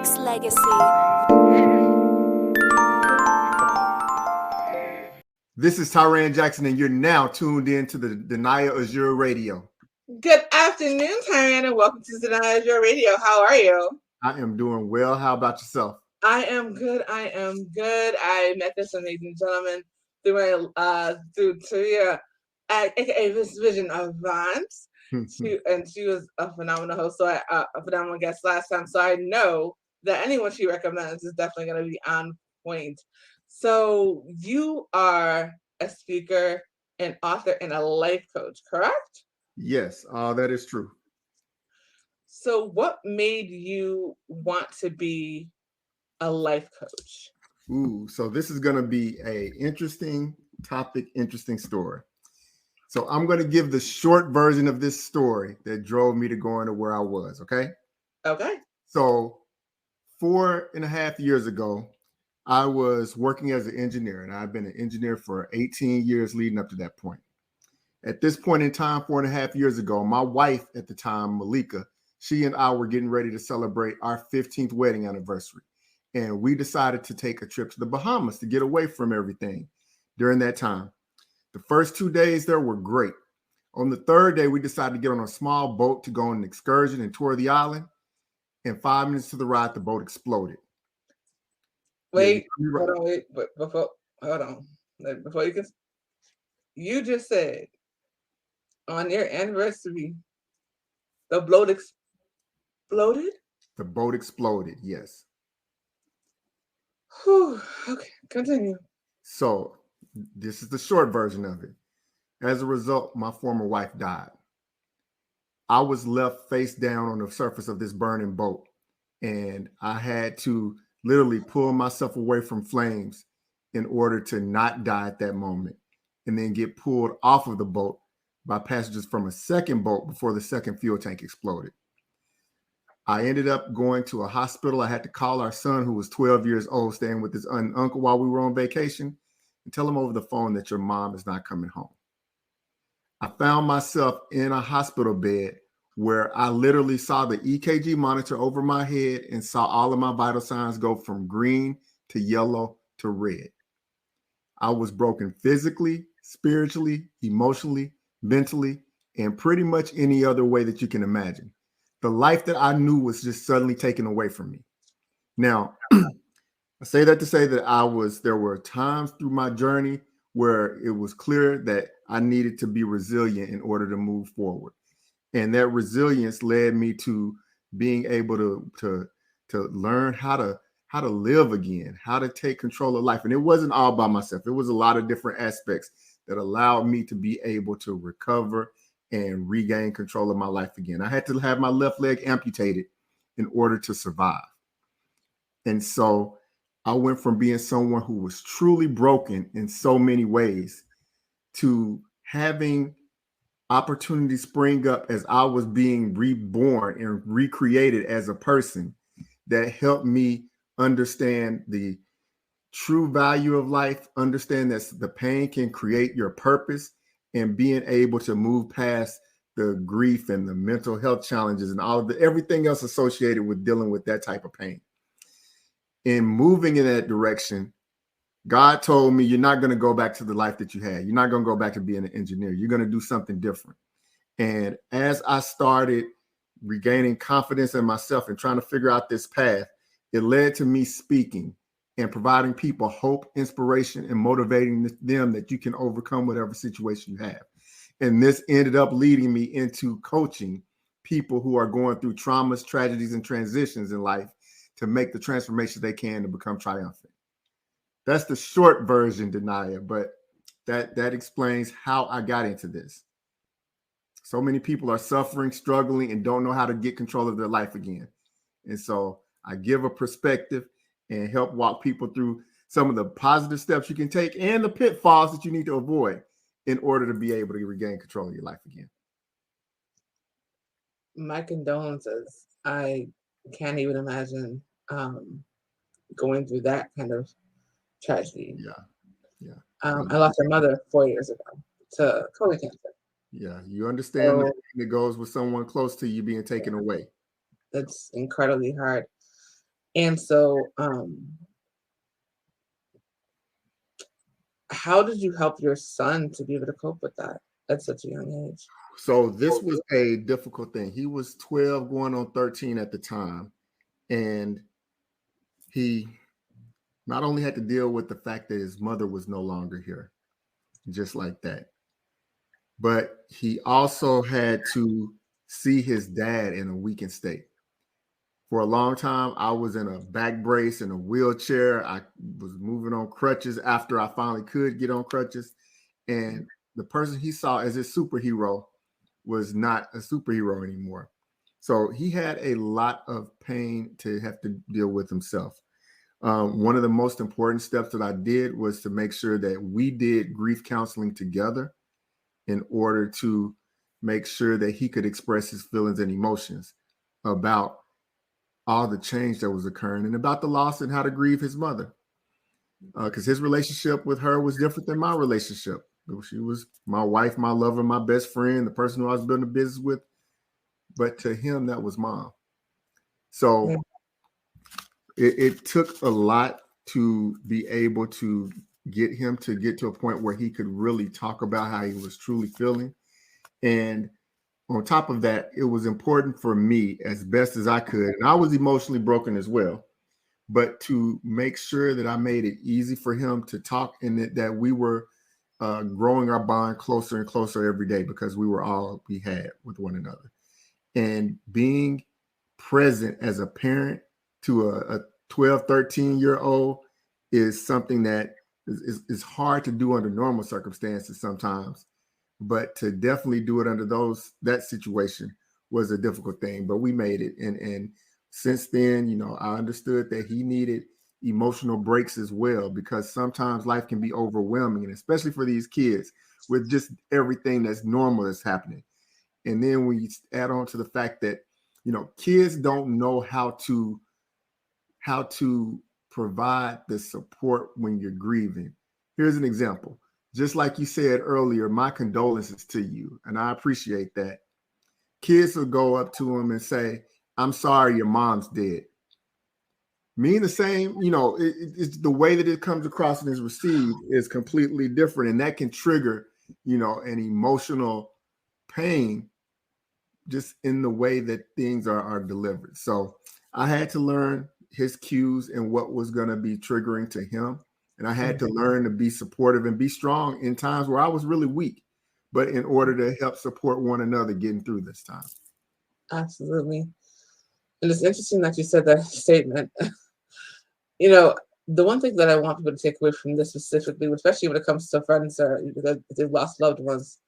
s2e6 legacy. This is Tiran Jackson, and you're now tuned in to the Danaya Azure Radio. Good afternoon, Tiran, and welcome to Danaya Azure Radio. How are you? I am doing well. How about yourself? I am good. I met this amazing gentleman through Taria, aka Miss Vision Avant. She was a phenomenal host, so a phenomenal guest last time. So I know that anyone she recommends is definitely going to be on point. So you are a speaker, an author, and a life coach, correct? Yes, that is true. So what made you want to be a life coach? So this is going to be a interesting topic, interesting story. So I'm going to give the short version of this story that drove me to going to where I was, okay? Okay. So 4.5 years ago, I was working as an engineer, and I've been an engineer for 18 years leading up to that point. At this point in time, 4.5 years ago, my wife at the time, Malika, she and I were getting ready to celebrate our 15th wedding anniversary. And we decided to take a trip to the Bahamas to get away from everything during that time. The first 2 days there were great. On the third day, we decided to get on a small boat to go on an excursion and tour the island. And 5 minutes to the ride, the boat exploded. Wait, hold on. Before you can, you just said on your anniversary, the boat exploded? The boat exploded, yes. Whew. Okay, continue. So this is the short version of it. As a result, my former wife died. I was left face down on the surface of this burning boat, and I had to literally pull myself away from flames in order to not die at that moment, and then get pulled off of the boat by passengers from a second boat before the second fuel tank exploded. I ended up going to a hospital. I had to call our son, who was 12 years old, staying with his uncle while we were on vacation, and tell him over the phone that your mom is not coming home. I found myself in a hospital bed where I literally saw the EKG monitor over my head and saw all of my vital signs go from green to yellow to red. I was broken physically, spiritually, emotionally, mentally, and pretty much any other way that you can imagine. The life that I knew was just suddenly taken away from me. Now, I say that to say that there were times through my journey where it was clear that I needed to be resilient in order to move forward. And that resilience led me to being able to learn how to live again, how to take control of life. And it wasn't all by myself. It was a lot of different aspects that allowed me to be able to recover and regain control of my life again. I had to have my left leg amputated in order to survive. And so I went from being someone who was truly broken in so many ways to having opportunities spring up as I was being reborn and recreated as a person that helped me understand the true value of life, understand that the pain can create your purpose, and being able to move past the grief and the mental health challenges and all of everything else associated with dealing with that type of pain. In moving in that direction, God told me, you're not going to go back to the life that you had. You're not going to go back to being an engineer. You're going to do something different. And as I started regaining confidence in myself and trying to figure out this path, it led to me speaking and providing people hope, inspiration, and motivating them that you can overcome whatever situation you have. And this ended up leading me into coaching people who are going through traumas, tragedies, and transitions in life to make the transformation they can to become triumphant. That's the short version, Danaya, but that explains how I got into this. So many people are suffering, struggling, and don't know how to get control of their life again. And so I give a perspective and help walk people through some of the positive steps you can take and the pitfalls that you need to avoid in order to be able to regain control of your life again. My condolences. I can't even imagine going through that kind of tragedy. Yeah. I lost my mother 4 years ago to colon cancer. Yeah, you understand the pain that goes with someone close to you being taken away. It's incredibly hard. And so, how did you help your son to be able to cope with that at such a young age? So this was a difficult thing. He was 12 going on 13 at the time. And he not only had to deal with the fact that his mother was no longer here, just like that, but he also had to see his dad in a weakened state. For a long time, I was in a back brace in a wheelchair. I was moving on crutches after I finally could get on crutches. And the person he saw as his superhero was not a superhero anymore. So he had a lot of pain to have to deal with himself. One of the most important steps that I did was to make sure that we did grief counseling together in order to make sure that he could express his feelings and emotions about all the change that was occurring and about the loss and how to grieve his mother. Because his relationship with her was different than my relationship. She was my wife, my lover, my best friend, the person who I was building a business with. But to him, that was mom. So it took a lot to be able to get him to get to a point where he could really talk about how he was truly feeling. And on top of that, it was important for me as best as I could. And I was emotionally broken as well, but to make sure that I made it easy for him to talk and that we were growing our bond closer and closer every day because we were all we had with one another. And being present as a parent to a 12, 13-year-old is something that is hard to do under normal circumstances sometimes. But to definitely do it under that situation was a difficult thing. But we made it. And since then, I understood that he needed emotional breaks as well, because sometimes life can be overwhelming, and especially for these kids with just everything that's normal that's happening. And then when you add on to the fact that, kids don't know how to provide the support when you're grieving. Here's an example. Just like you said earlier, my condolences to you, and I appreciate that. Kids will go up to him and say, "I'm sorry, your mom's dead." Mean the same, it's the way that it comes across and is received is completely different, and that can trigger, an emotional pain just in the way that things are delivered. So I had to learn his cues and what was going to be triggering to him. And I had to learn to be supportive and be strong in times where I was really weak, but in order to help support one another getting through this time. Absolutely. And it's interesting that you said that statement. The one thing that I want people to take away from this specifically, especially when it comes to friends that they've lost loved ones,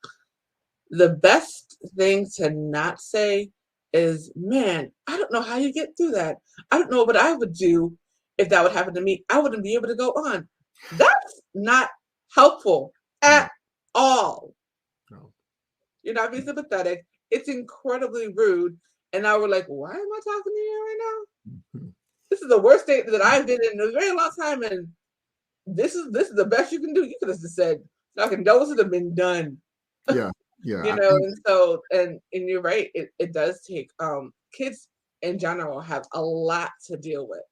the best thing to not say is, "Man, I don't know how you get through that. I don't know what I would do if that would happen to me. I wouldn't be able to go on." That's not helpful at all. No. You're not being sympathetic. It's incredibly rude. And now we're like, why am I talking to you right now? Mm-hmm. This is the worst state that I've been in a very long time, and this is the best you can do. You could have just said, "Our condolences have been done." Yeah. And you're right. It does take kids in general have a lot to deal with,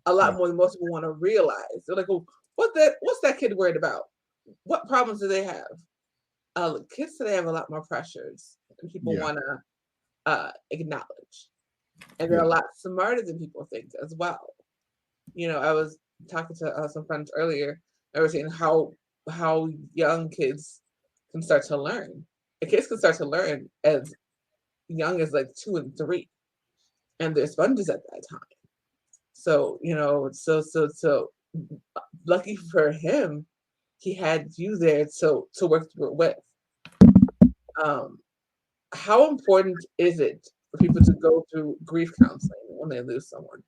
a lot more than most people want to realize. They're like, "Oh, what's that kid worried about? What problems do they have?" Kids today have a lot more pressures than people want to acknowledge, and they're a lot smarter than people think as well. I was talking to some friends earlier. I was saying how young kids can start to learn. And kids can start to learn as young as like 2 and 3, and they're sponges at that time. So so lucky for him, he had you there to work through it with. How important is it for people to go through grief counseling when they lose someone?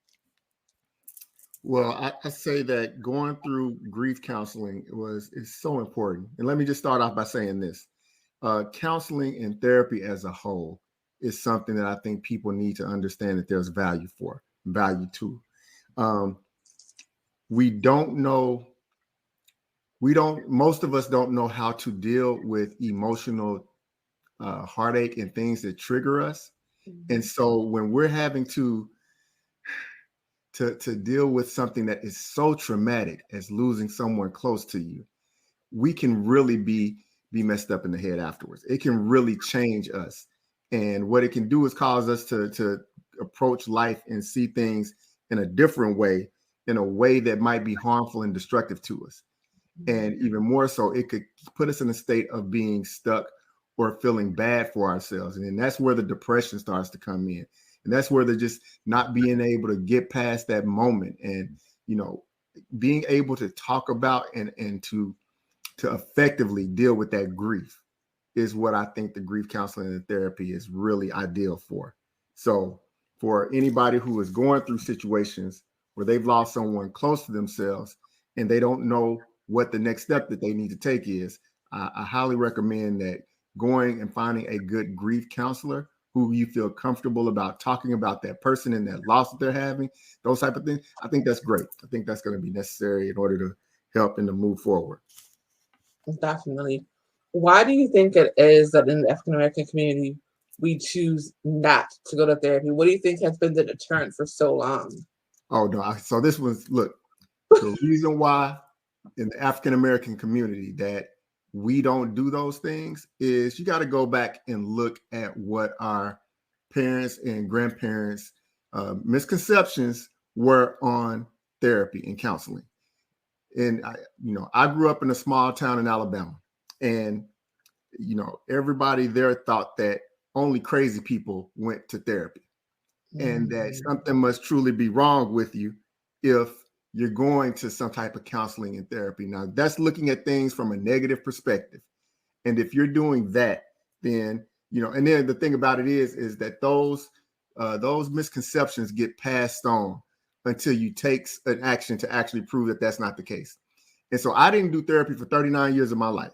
Well, I say that going through grief counseling is so important. And let me just start off by saying this. Counseling and therapy as a whole is something that I think people need to understand that there's value to. Most of us don't know how to deal with emotional heartache and things that trigger us. Mm-hmm. And so when we're having to to deal with something that is so traumatic as losing someone close to you, we can really be messed up in the head afterwards. It can really change us. And what it can do is cause us to approach life and see things in a different way, in a way that might be harmful and destructive to us. And even more so, it could put us in a state of being stuck or feeling bad for ourselves. And that's where the depression starts to come in. And that's where they're just not being able to get past that moment. And, being able to talk about and to effectively deal with that grief is what I think the grief counseling and therapy is really ideal for. So for anybody who is going through situations where they've lost someone close to themselves and they don't know what the next step that they need to take is, I highly recommend that going and finding a good grief counselor who you feel comfortable about talking about that person and that loss that they're having, those type of things. I think that's great. I think that's going to be necessary in order to help and to move forward. Definitely. Why do you think it is that in the African American community, we choose not to go to therapy? What do you think has been the deterrent for so long? Oh, no. So this was, look, the reason why in the African American community that we don't do those things is you got to go back and look at what our parents and grandparents' misconceptions were on therapy and counseling. And I grew up in a small town in Alabama, and everybody there thought that only crazy people went to therapy, and that something must truly be wrong with you if you're going to some type of counseling and therapy. Now, that's looking at things from a negative perspective. And if you're doing that, then, and then the thing about it is that those misconceptions get passed on until you take an action to actually prove that that's not the case. And so I didn't do therapy for 39 years of my life.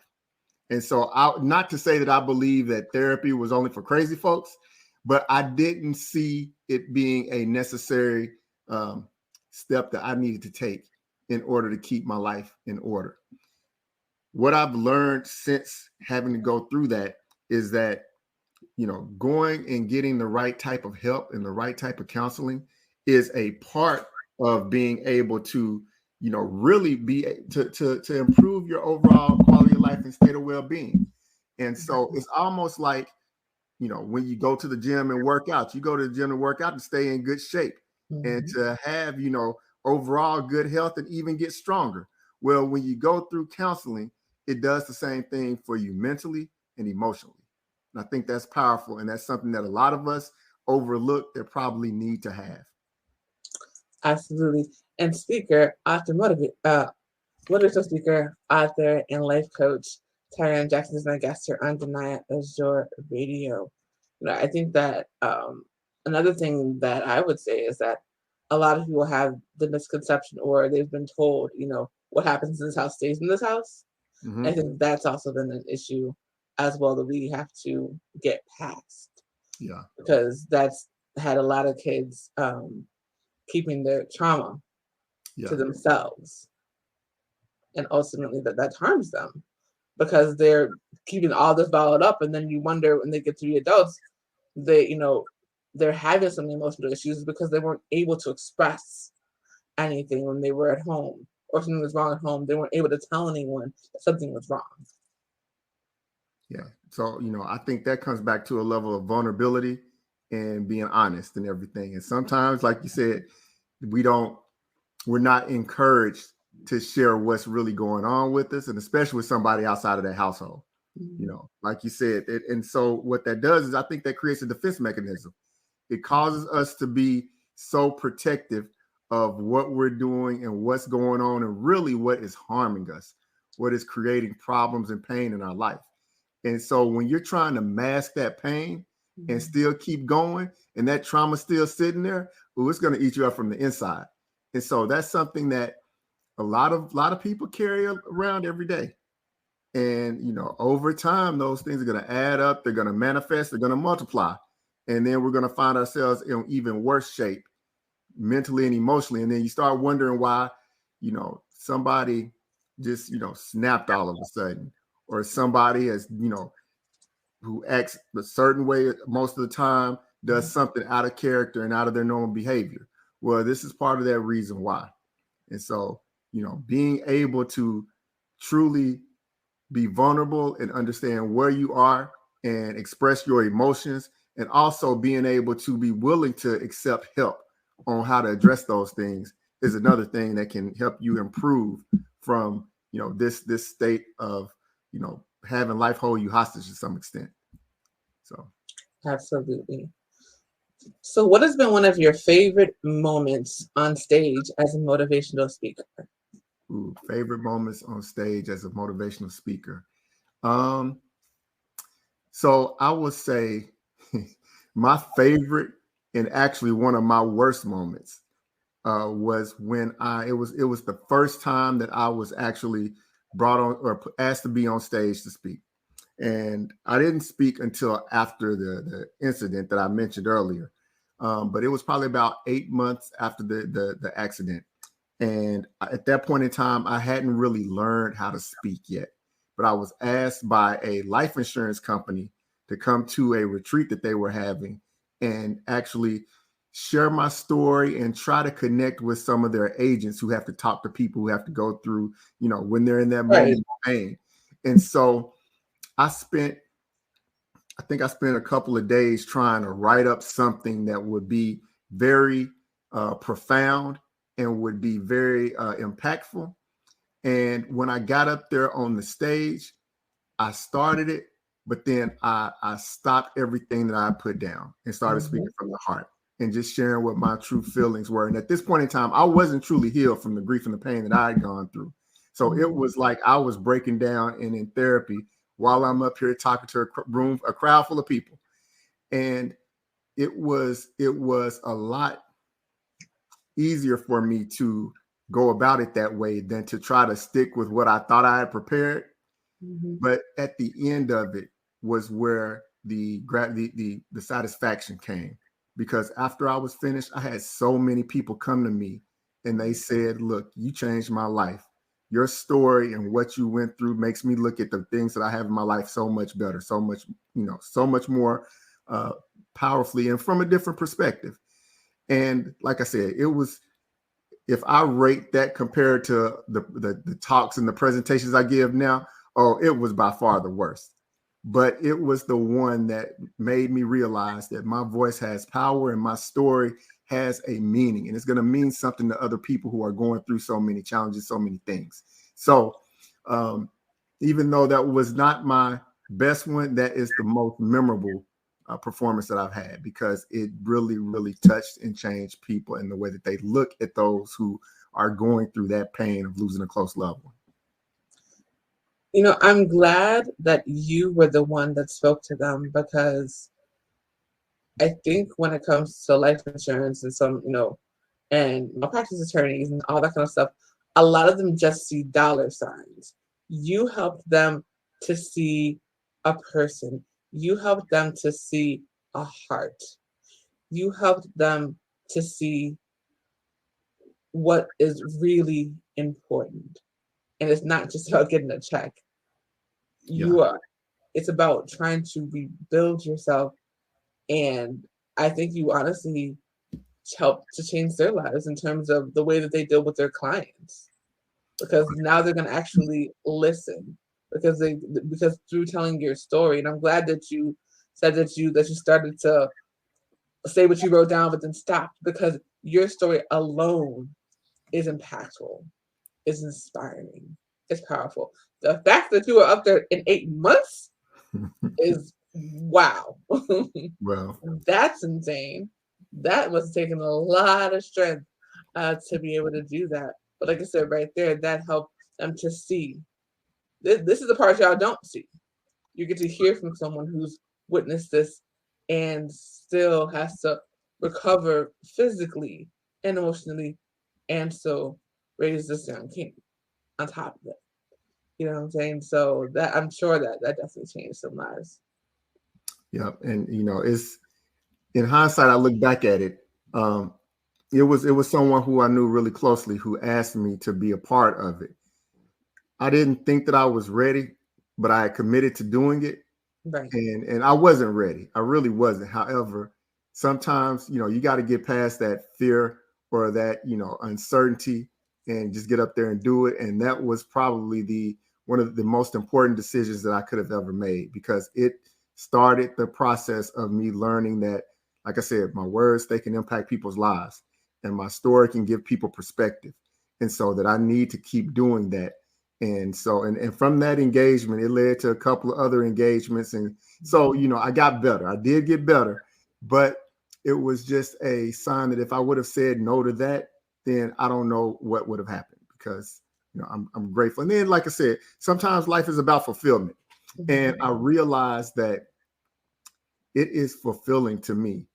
And so not to say that I believe that therapy was only for crazy folks, but I didn't see it being a necessary step that I needed to take in order to keep my life in order. What I've learned since having to go through that is that, going and getting the right type of help and the right type of counseling is a part of being able to, really be to improve your overall quality of life and state of well-being. And so it's almost like, when you go to the gym and work out, you go to the gym and work out to stay in good shape. And to have, overall good health and even get stronger. Well, when you go through counseling, it does the same thing for you mentally and emotionally. And I think that's powerful. And that's something that a lot of us overlook that probably need to have. Absolutely. And speaker, author, motivational speaker, author, and life coach, Tiran Jackson is my guest here on Danaya Azure Radio. I think that another thing that I would say is that a lot of people have the misconception, or they've been told, what happens in this house stays in this house. I think that's also been an issue as well that we have to get past. Yeah. Because that's had a lot of kids keeping their trauma to themselves. And ultimately that harms them because they're keeping all this bottled up. And then you wonder when they get to be adults, they're having some emotional issues because they weren't able to express anything when they were at home, or something was wrong at home. They weren't able to tell anyone that something was wrong. Yeah. So, I think that comes back to a level of vulnerability and being honest and everything. And sometimes, like you said, we're not encouraged to share what's really going on with us, and especially with somebody outside of that household, like you said. And so what that does is I think that creates a defense mechanism. It causes us to be so protective of what we're doing and what's going on and really what is harming us, what is creating problems and pain in our life. And so when you're trying to mask that pain and still keep going and that trauma still sitting there, it's going to eat you up from the inside. And so that's something that a lot of people carry around every day. And, over time, those things are going to add up. They're going to manifest. They're going to multiply. And then we're going to find ourselves in even worse shape mentally and emotionally. And then you start wondering why, somebody just, snapped all of a sudden, or somebody has, who acts a certain way most of the time does something out of character and out of their normal behavior, Well, this is part of that reason why. And so, being able to truly be vulnerable and understand where you are and express your emotions, and also being able to be willing to accept help on how to address those things is another thing that can help you improve from, this state of, having life hold you hostage to some extent. So Absolutely. So, what has been one of your favorite moments on stage as a motivational speaker? Favorite moments on stage as a motivational speaker. So I would say my favorite, and actually one of my worst moments, was when it was the first time that I was actually brought on or asked to be on stage to speak. And I didn't speak until after the incident that I mentioned earlier. But it was probably about 8 months after the accident. And at that point in time, I hadn't really learned how to speak yet. But I was asked by a life insurance company to come to a retreat that they were having and actually share my story and try to connect with some of their agents who have to talk to people who have to go through, when they're in that moment of pain. And so I think I spent a couple of days trying to write up something that would be very profound and would be very impactful. And when I got up there on the stage, I started it, but then I stopped everything that I put down and started speaking from the heart and just sharing what my true feelings were. And at this point in time, I wasn't truly healed from the grief and the pain that I had gone through. So it was like I was breaking down and in therapy while I'm up here talking to a crowd full of people. And it was a lot easier for me to go about it that way than to try to stick with what I thought I had prepared. But at the end of it was where the satisfaction came, because after I was finished, I had so many people come to me and they said, "Look, you changed my life. Your story and what you went through makes me look at the things that I have in my life so much better, so much, so much more powerfully and from a different perspective." And like I said, it was, if I rate that compared to the talks and the presentations I give now, oh, it was by far the worst. But it was the one that made me realize that my voice has power and my story has a meaning, and it's going to mean something to other people who are going through so many challenges, so many things. So even though that was not my best one, that is the most memorable performance that I've had, because it really, really touched and changed people in the way that they look at those who are going through that pain of losing a close loved one. I'm glad that you were the one that spoke to them, because I think when it comes to life insurance and some, and malpractice attorneys and all that kind of stuff, a lot of them just see dollar signs. You helped them to see a person. You helped them to see a heart. You helped them to see what is really important. And it's not just about getting a check. It's about trying to rebuild yourself. And I think you honestly helped to change their lives in terms of the way that they deal with their clients, because now they're going to actually listen, because through telling your story. And I'm glad that you said that you started to say what you wrote down, but then stopped, because your story alone is impactful, is inspiring, is powerful. The fact that you were up there in 8 months is wow. Well, That's insane. That was taking a lot of strength to be able to do that. But like I said, right there, that helped them to see. This is the part y'all don't see. You get to hear from someone who's witnessed this and still has to recover physically and emotionally, and so raise this young king on top of it. You know what I'm saying? So that, I'm sure that definitely changed some lives. Yeah, and it's, in hindsight, I look back at it. It was someone who I knew really closely who asked me to be a part of it. I didn't think that I was ready, but I committed to doing it. Right. And I wasn't ready. I really wasn't. However, sometimes, you got to get past that fear or that, uncertainty, and just get up there and do it. And that was probably one of the most important decisions that I could have ever made, because it started the process of me learning that, like I said, my words, they can impact people's lives, and my story can give people perspective. And so that I need to keep doing that. And so, and from that engagement, it led to a couple of other engagements. And so, I got better. I did get better, but it was just a sign that if I would have said no to that, then I don't know what would have happened, because, I'm grateful. And then, like I said, sometimes life is about fulfillment. And I realized that it is fulfilling to me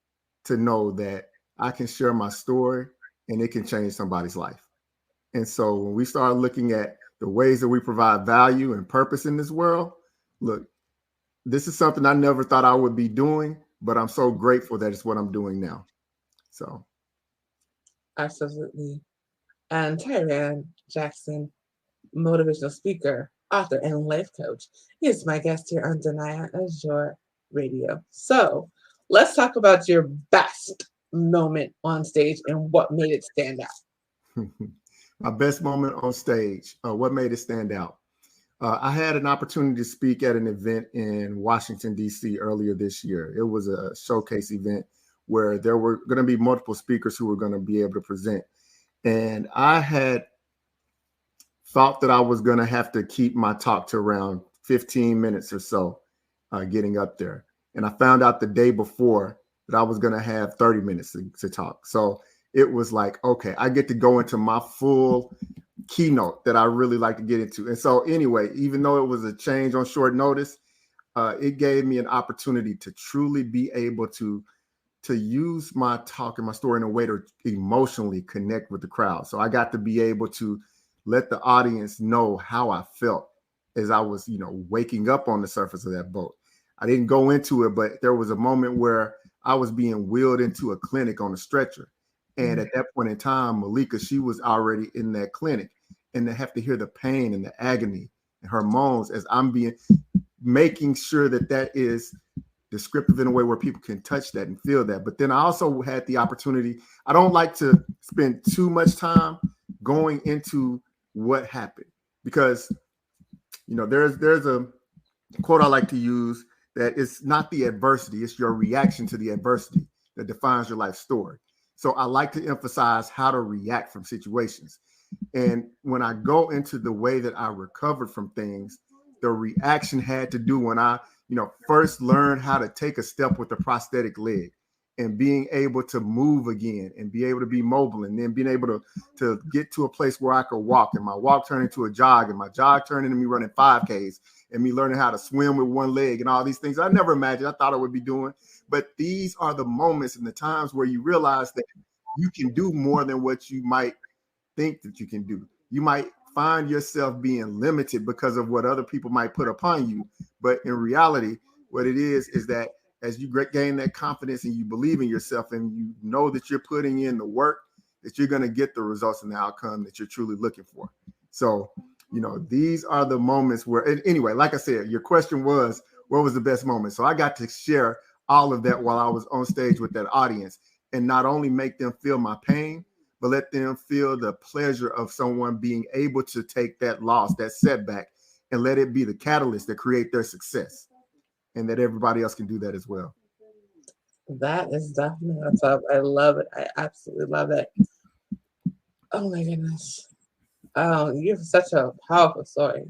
to know that I can share my story and it can change somebody's life. And so when we start looking at the ways that we provide value and purpose in this world, look, this is something I never thought I would be doing, but I'm so grateful that it's what I'm doing now. So. Absolutely. And Tiran Jackson, motivational speaker, author, and life coach, is my guest here on Danaya Azure Radio. So let's talk about your best moment on stage and what made it stand out. My best moment on stage, what made it stand out? I had an opportunity to speak at an event in Washington, D.C. earlier this year. It was a showcase event where there were going to be multiple speakers who were going to be able to present. And I had thought that I was going to have to keep my talk to around 15 minutes or so getting up there. And I found out the day before that I was going to have 30 minutes to talk. So it was like, okay, I get to go into my full keynote that I really like to get into. And so anyway, even though it was a change on short notice, it gave me an opportunity to truly be able to use my talk and my story in a way to emotionally connect with the crowd. So I got to be able to let the audience know how I felt as I was, waking up on the surface of that boat. I didn't go into it, but there was a moment where I was being wheeled into a clinic on a stretcher. And at that point in time, Malika, she was already in that clinic, and to have to hear the pain and the agony and her moans as I'm making sure that is descriptive in a way where people can touch that and feel that. But then I also had the opportunity. I don't like to spend too much time going into what happened, because, there's a quote I like to use that it's not the adversity, it's your reaction to the adversity that defines your life story. So I like to emphasize how to react from situations. And when I go into the way that I recovered from things, the reaction had to do when I, first learned how to take a step with a prosthetic leg and being able to move again and be able to be mobile, and then being able to get to a place where I could walk, and my walk turned into a jog, and my jog turned into me running 5Ks, and me learning how to swim with one leg and all these things I never imagined I thought I would be doing. But these are the moments and the times where you realize that you can do more than what you might think that you can do. You might find yourself being limited because of what other people might put upon you. But in reality, what it is that as you gain that confidence and you believe in yourself and you know that you're putting in the work, that you're going to get the results and the outcome that you're truly looking for. So, these are the moments where, and anyway, like I said, your question was, what was the best moment? So I got to share all of that while I was on stage with that audience, and not only make them feel my pain, but let them feel the pleasure of someone being able to take that loss, that setback, and let it be the catalyst that create their success, and that everybody else can do that as well. That is definitely what's up. I love it. I absolutely love it. Oh my goodness. Oh, you have such a powerful story.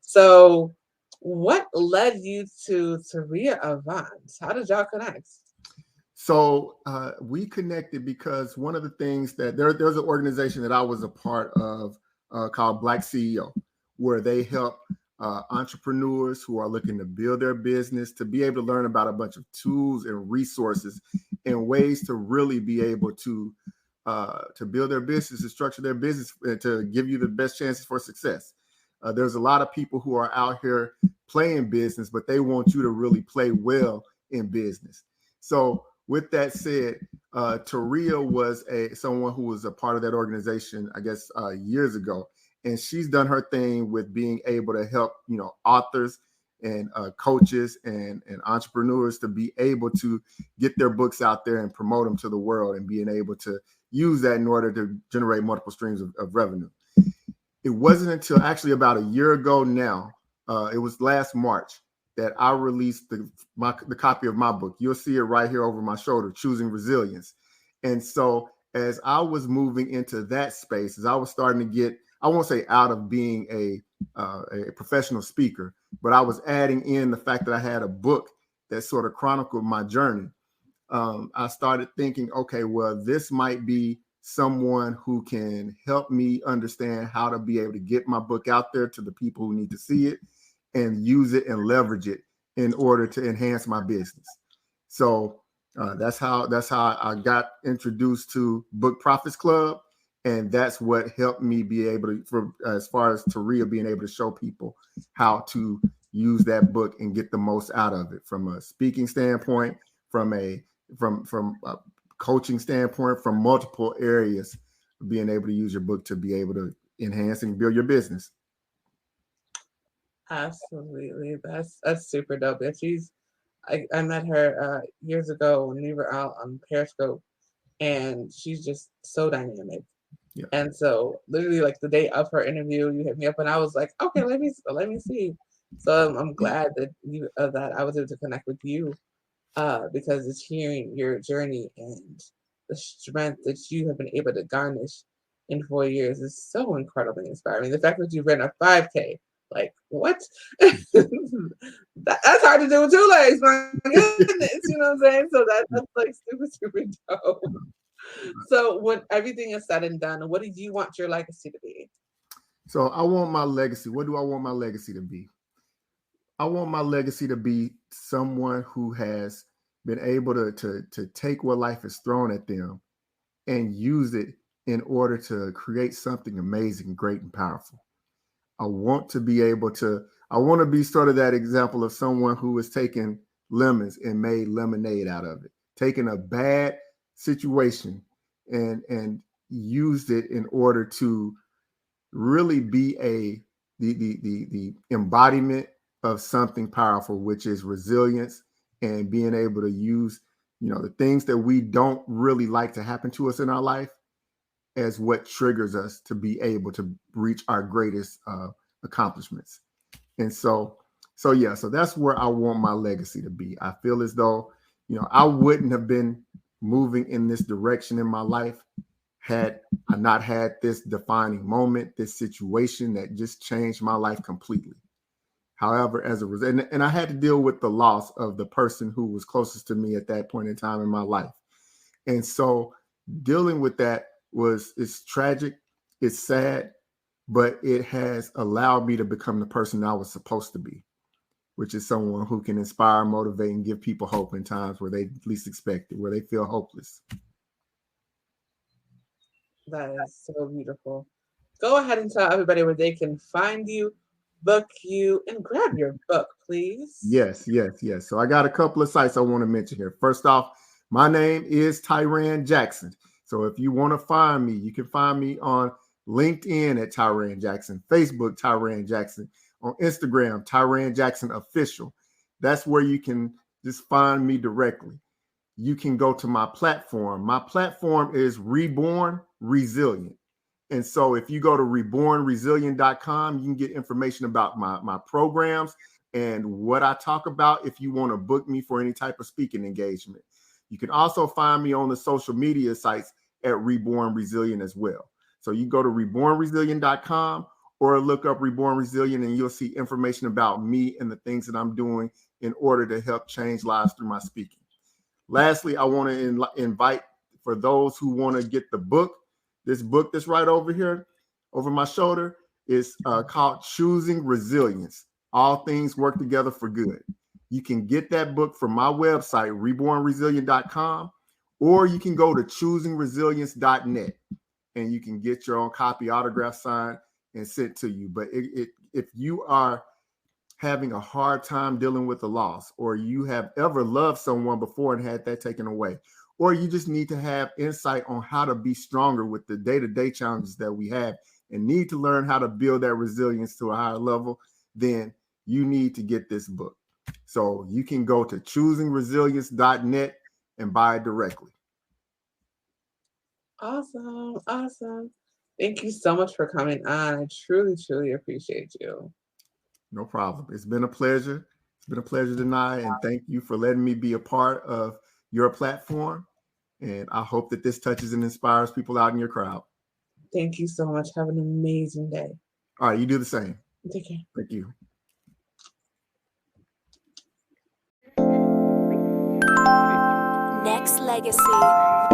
So what led you to Tiran Avant? How did y'all connect? So we connected because one of the things that there's an organization that I was a part of called Black CEO, where they help entrepreneurs who are looking to build their business to be able to learn about a bunch of tools and resources and ways to really be able to build their business, to structure their business, and to give you the best chances for success. There's a lot of people who are out here playing business, but they want you to really play well in business. So with that said, Taria was someone who was a part of that organization, I guess, years ago. And she's done her thing with being able to help, authors and coaches and entrepreneurs to be able to get their books out there and promote them to the world, and being able to use that in order to generate multiple streams of revenue. It wasn't until actually about a year ago now, it was last March, that I released the copy of my book. You'll see it right here over my shoulder, Choosing Resilience. And so as I was moving into that space, as I was starting to get, I won't say out of being a professional speaker, but I was adding in the fact that I had a book that sort of chronicled my journey. I started thinking, okay, well, this might be someone who can help me understand how to be able to get my book out there to the people who need to see it, and use it and leverage it in order to enhance my business. So that's how I got introduced to Book Profits Club, and that's what helped me be able to, as far as Taria being able to show people how to use that book and get the most out of it, from a speaking standpoint, from a coaching standpoint, from multiple areas, being able to use your book to be able to enhance and build your business. Absolutely. That's super dope. And I met her years ago when we were out on Periscope, and she's just so dynamic. Yeah. And so literally, like, the day of her interview, you hit me up, and I was like, okay, let me see. So I'm glad that that I was able to connect with you, because it's hearing your journey and the strength that you have been able to garnish in 4 years is so incredibly inspiring. The fact that you've written a 5K, like, what? That's hard to do with 2 legs, my goodness. You know what I'm saying? So that's like super, super dope. So when everything is said and done, what do you want your legacy to be? So I want my legacy. What do I want my legacy to be? I want my legacy to be someone who has been able to take what life has thrown at them and use it in order to create something amazing, great, and powerful. I want to be sort of that example of someone who has taken lemons and made lemonade out of it, taken a bad situation and used it in order to really be the embodiment of something powerful, which is resilience, and being able to use, the things that we don't really like to happen to us in our life as what triggers us to be able to reach our greatest accomplishments. And so that's where I want my legacy to be. I feel as though, I wouldn't have been moving in this direction in my life had I not had this defining moment, this situation that just changed my life completely. However, as a result, and I had to deal with the loss of the person who was closest to me at that point in time in my life. And so dealing with that it's tragic, it's sad, but it has allowed me to become the person I was supposed to be, which is someone who can inspire, motivate, and give people hope in times where they least expect it, where they feel hopeless. That is so beautiful. Go ahead and tell everybody where they can find you, book you, and grab your book, please. Yes. So I got a couple of sites I want to mention here. First off, my name is Tiran Jackson. So if you want to find me, you can find me on LinkedIn at Tiran Jackson, Facebook, Tiran Jackson, on Instagram, Tiran Jackson Official. That's where you can just find me directly. You can go to my platform. My platform is Reborn Resilient. And so if you go to rebornresilient.com, you can get information about my programs and what I talk about if you want to book me for any type of speaking engagement. You can also find me on the social media sites at Reborn Resilient as well. So you go to rebornresilient.com or look up Reborn Resilient, and you'll see information about me and the things that I'm doing in order to help change lives through my speaking. Lastly, I want to invite, for those who want to get the book, this book that's right over here, over my shoulder, is called Choosing Resilience. All Things Work Together for Good. You can get that book from my website, rebornresilient.com, or you can go to choosingresilience.net and you can get your own copy, autograph, signed, and sent to you. But if you are having a hard time dealing with the loss, or you have ever loved someone before and had that taken away, or you just need to have insight on how to be stronger with the day-to-day challenges that we have and need to learn how to build that resilience to a higher level, then you need to get this book. So you can go to choosingresilience.net and buy it directly. Awesome. Awesome. Thank you so much for coming on. I truly, truly appreciate you. No problem. It's been a pleasure. It's been a pleasure, Danaya, and thank you for letting me be a part of your platform. And I hope that this touches and inspires people out in your crowd. Thank you so much. Have an amazing day. All right, you do the same. Take care. Thank you. Next Legacy.